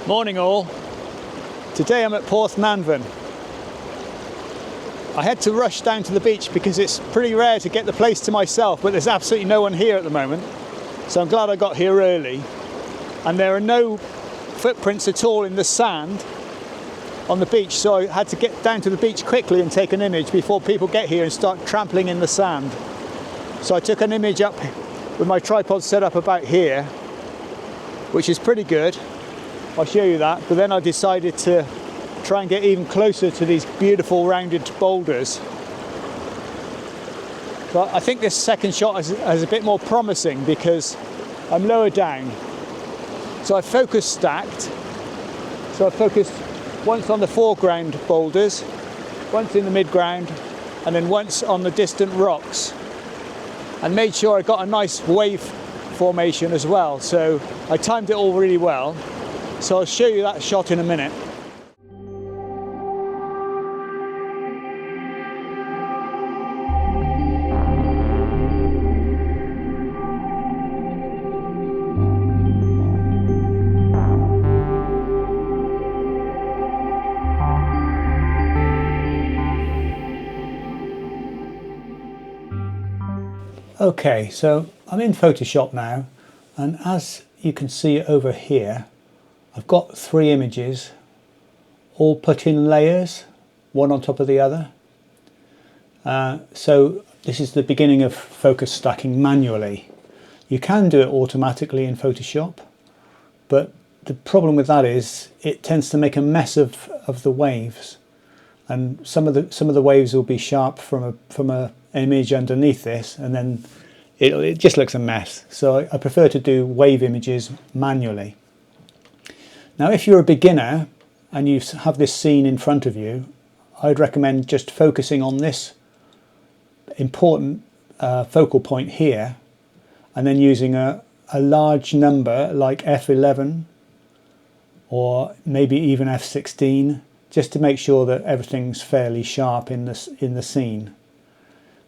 Morning all. Today I'm at Porth Nanven. I had to rush down to the beach because it's pretty rare to get the place to myself, but there's absolutely no one here at the moment. So I'm glad I got here early. And there are no footprints at all in the sand on the beach, so I had to get down to the beach quickly and take an image before people get here and start trampling in the sand. So I took an image up with my tripod set up about here, which is pretty good. I'll show you that, but then I decided to try and get even closer to these beautiful rounded boulders. So I think this second shot is a bit more promising because I'm lower down. So I focus stacked. So I focused once on the foreground boulders, once in the midground, and then once on the distant rocks. And made sure I got a nice wave formation as well. So I timed it all really well. So I'll show you that shot in a minute. Okay, so I'm in Photoshop now, and as you can see over here, I've got three images all put in layers, one on top of the other. So this is the beginning of focus stacking manually. You can do it automatically in Photoshop, but the problem with that is it tends to make a mess of the waves, and some of the waves will be sharp from an image underneath this, and then it just looks a mess. So I prefer to do wave images manually. Now, if you're a beginner and you have this scene in front of you, I'd recommend just focusing on this important focal point here, and then using a large number like f11 or maybe even f16, just to make sure that everything's fairly sharp in the scene.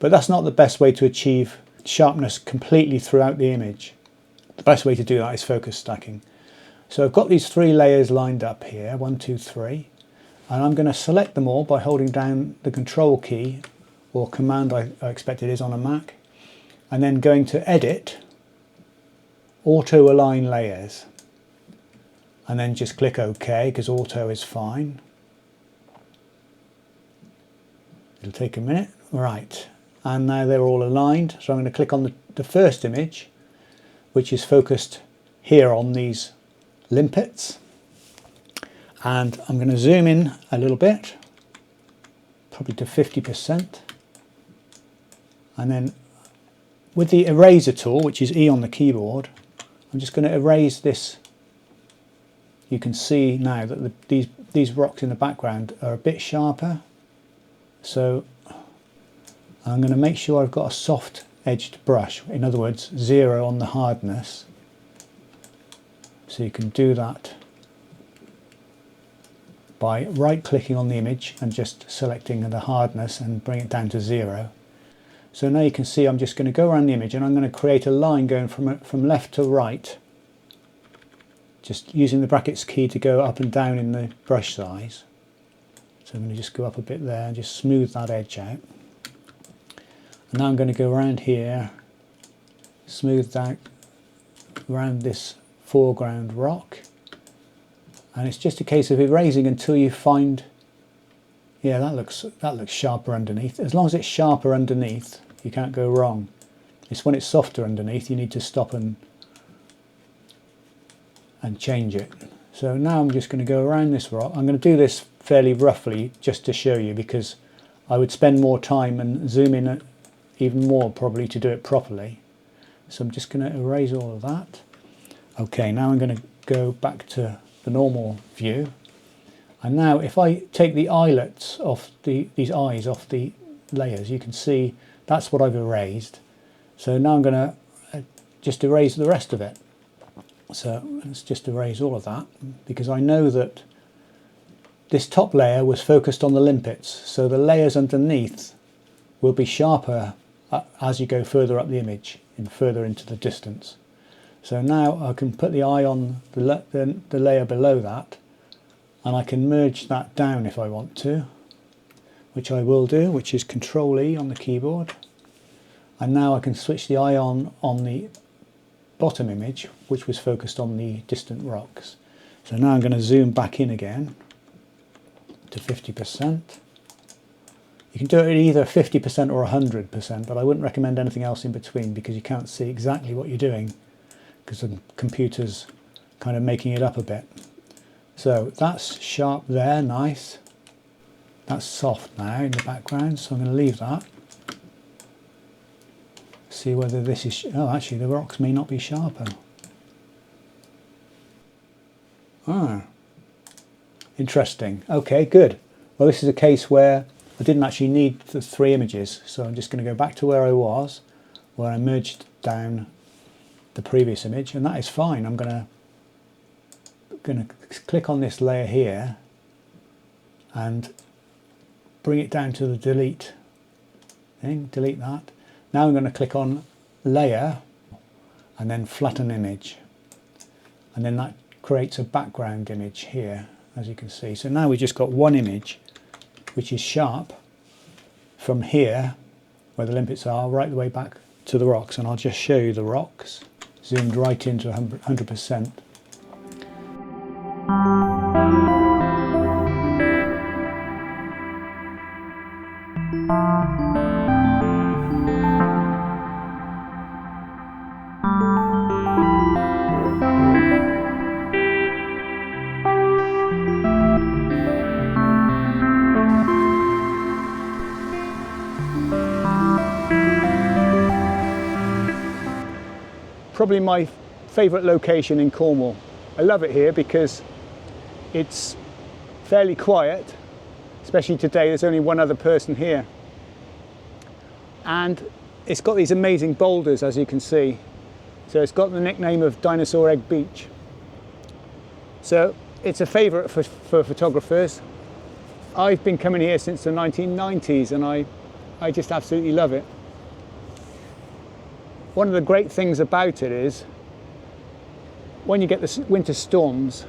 But that's not the best way to achieve sharpness completely throughout the image. The best way to do that is focus stacking. So I've got these three layers lined up here, 1, 2, 3, and I'm going to select them all by holding down the control key, or command I expect it is on a Mac, and then going to edit, auto align layers, and then just click OK because auto is fine. It'll take a minute. Right, and now they're all aligned, so I'm going to click on the first image, which is focused here on these limpets, and I'm going to zoom in a little bit, probably to 50%, and then with the eraser tool, which is E on the keyboard, I'm just going to erase this. You can see now that these rocks in the background are a bit sharper, so I'm going to make sure I've got a soft edged brush, in other words 0 on the hardness. So you can do that by right clicking on the image and just selecting the hardness and bring it down to 0. So now you can see I'm just going to go around the image and I'm going to create a line going from left to right, just using the brackets key to go up and down in the brush size. So I'm going to just go up a bit there and just smooth that edge out. And now I'm going to go around here, smooth that around this foreground rock, and it's just a case of erasing until you find, yeah, that looks sharper underneath. As long as it's sharper underneath, you can't go wrong. It's when it's softer underneath you need to stop and change it. So now I'm just going to go around this rock. I'm going to do this fairly roughly just to show you, because I would spend more time and zoom in even more probably to do it properly. So I'm just going to erase all of that. Okay, now I'm going to go back to the normal view, and now if I take the eyelets off these eyes off the layers, you can see that's what I've erased. So now I'm going to just erase the rest of it. So let's just erase all of that, because I know that this top layer was focused on the limpets, so the layers underneath will be sharper as you go further up the image and further into the distance. So now I can put the eye on the layer below that, and I can merge that down if I want to, which I will do, which is Control E on the keyboard. And now I can switch the eye on the bottom image, which was focused on the distant rocks. So now I'm going to zoom back in again to 50%. You can do it at either 50% or 100%, but I wouldn't recommend anything else in between because you can't see exactly what you're doing because the computer's kind of making it up a bit. So that's sharp there, nice. That's soft now in the background, so I'm going to leave that. See whether this is, oh actually the rocks may not be sharper. Ah, interesting. Okay, good. Well, this is a case where I didn't actually need the 3 images, so I'm just going to go back to where I was, where I merged down the previous image, and that is fine. I'm going to click on this layer here and bring it down to the delete thing, delete that. Now I'm going to click on layer and then flatten image, and then that creates a background image here, as you can see. So now we've just got one image which is sharp from here where the limpets are right the way back to the rocks, and I'll just show you the rocks zoomed right into 100%. Probably my favourite location in Cornwall. I love it here because it's fairly quiet, especially today. There's only one other person here, and it's got these amazing boulders, as you can see. So it's got the nickname of Dinosaur Egg Beach. So it's a favourite for photographers. I've been coming here since the 1990s, and I just absolutely love it. One of the great things about it is when you get the winter storms,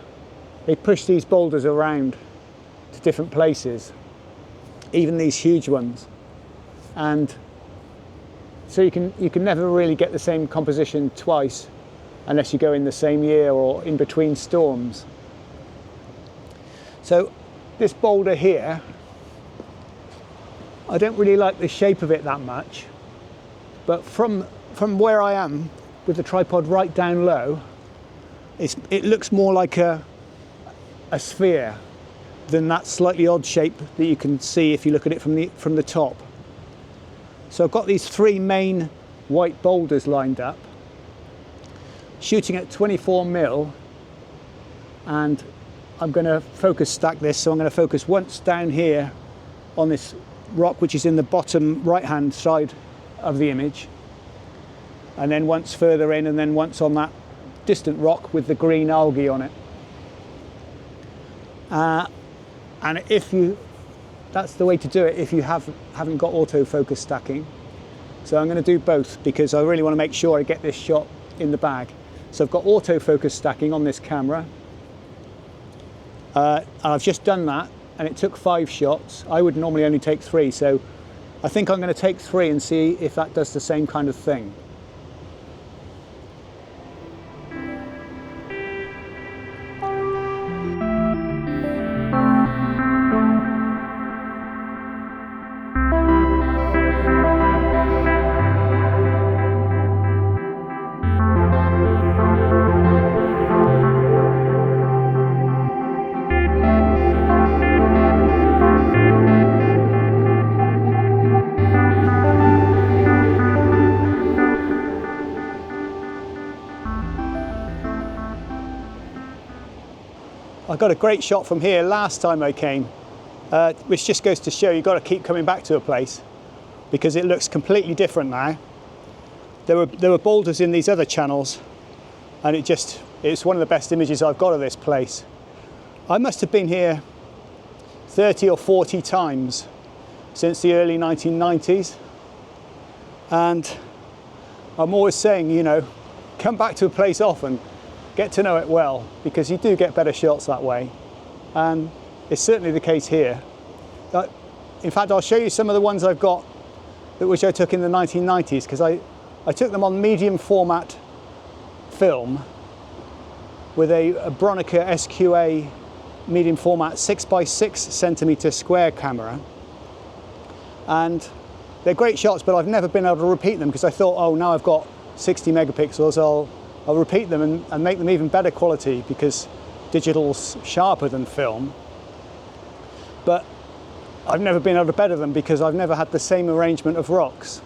they push these boulders around to different places, even these huge ones, and so you can never really get the same composition twice unless you go in the same year or in between storms. So this boulder here, I don't really like the shape of it that much, but from where I am with the tripod right down low, it looks more like a sphere than that slightly odd shape that you can see if you look at it from the top. So I've got these 3 main white boulders lined up, shooting at 24mm, and I'm going to focus stack this. So I'm going to focus once down here on this rock, which is in the bottom right hand side of the image, and then once further in, and then once on that distant rock with the green algae on it. And that's the way to do it if you haven't got autofocus stacking. So I'm going to do both because I really want to make sure I get this shot in the bag. So I've got autofocus stacking on this camera. And I've just done that, and it took 5 shots. I would normally only take 3, so I think I'm going to take 3 and see if that does the same kind of thing. I got a great shot from here last time I came, which just goes to show you've got to keep coming back to a place because it looks completely different now. There were boulders in these other channels, and it's one of the best images I've got of this place. I must have been here 30 or 40 times since the early 1990s, and I'm always saying, you know, come back to a place often, get to know it well, because you do get better shots that way. And it's certainly the case here. In fact, I'll show you some of the ones I've got which I took in the 1990s, because I took them on medium format film with a Bronica SQA medium format 6x6 centimetre square camera. And they're great shots, but I've never been able to repeat them, because I thought, oh, now I've got 60 megapixels, I'll repeat them and make them even better quality, because digital's sharper than film. But I've never been able to better them, because I've never had the same arrangement of rocks.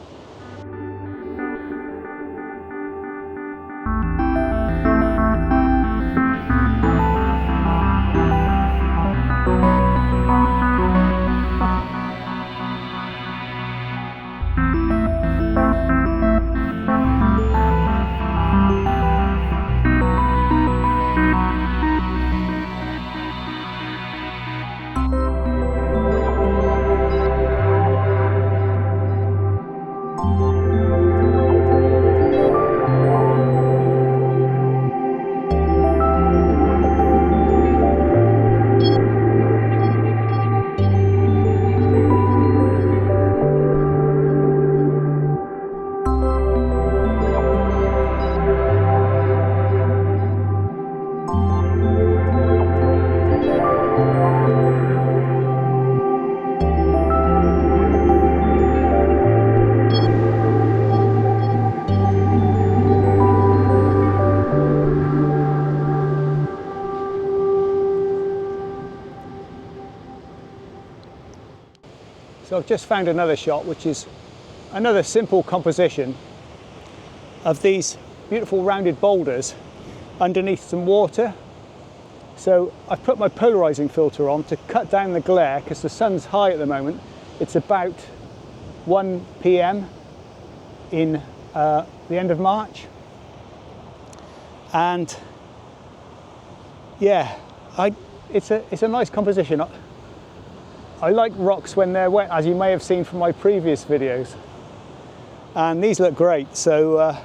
So I've just found another shot, which is another simple composition of these beautiful rounded boulders underneath some water. So I've put my polarizing filter on to cut down the glare, because the sun's high at the moment. It's about 1 p.m. in the end of March. And yeah, it's a nice composition. I like rocks when they're wet, as you may have seen from my previous videos. And these look great, so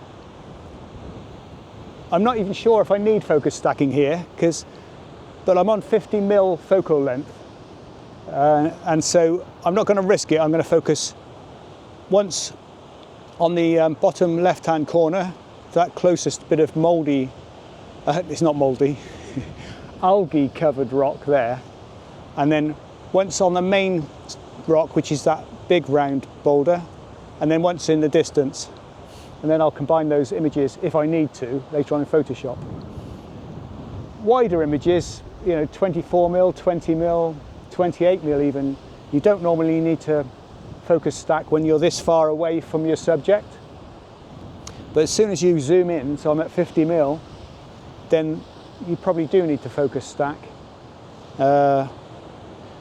I'm not even sure if I need focus stacking here, but I'm on 50mm focal length. And so I'm not going to risk it. I'm going to focus once on the bottom left-hand corner, that closest bit of mouldy, it's not mouldy, algae covered rock there. And then once on the main rock, which is that big round boulder, and then once in the distance. And then I'll combine those images, if I need to, later on in Photoshop. Wider images, 24mm, 20mm, 28mm even, you don't normally need to focus stack when you're this far away from your subject. But as soon as you zoom in, so I'm at 50mm, then you probably do need to focus stack.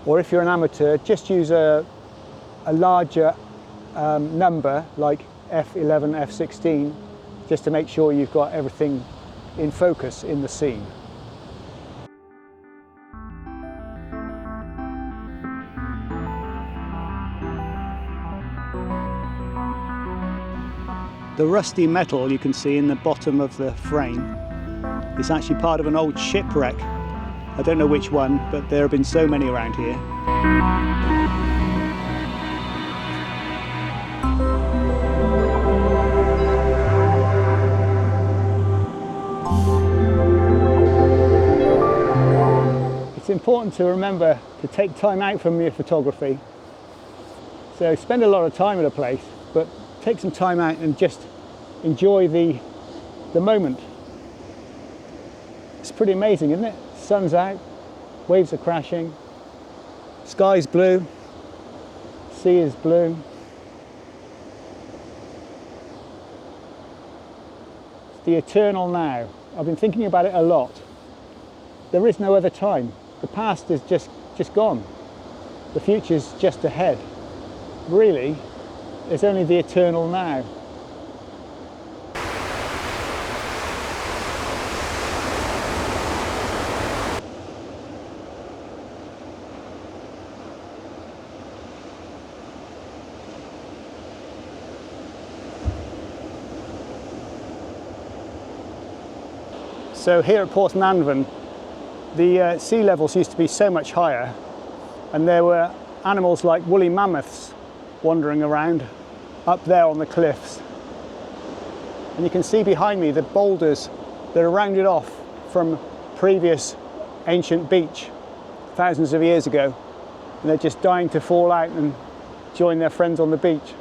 Or if you're an amateur, just use a larger number like f11, f16, just to make sure you've got everything in focus in the scene. The rusty metal you can see in the bottom of the frame is actually part of an old shipwreck. I don't know which one, but there have been so many around here. It's important to remember to take time out from your photography. So spend a lot of time at a place, but take some time out and just enjoy the moment. It's pretty amazing, isn't it? Sun's out, waves are crashing, sky's blue, sea is blue. It's the eternal now. I've been thinking about it a lot. There is no other time. The past is just gone. The future's just ahead. Really, it's only the eternal now. So here at Porth Nanven, the sea levels used to be so much higher, and there were animals like woolly mammoths wandering around up there on the cliffs. And you can see behind me the boulders that are rounded off from previous ancient beach thousands of years ago, and they're just dying to fall out and join their friends on the beach.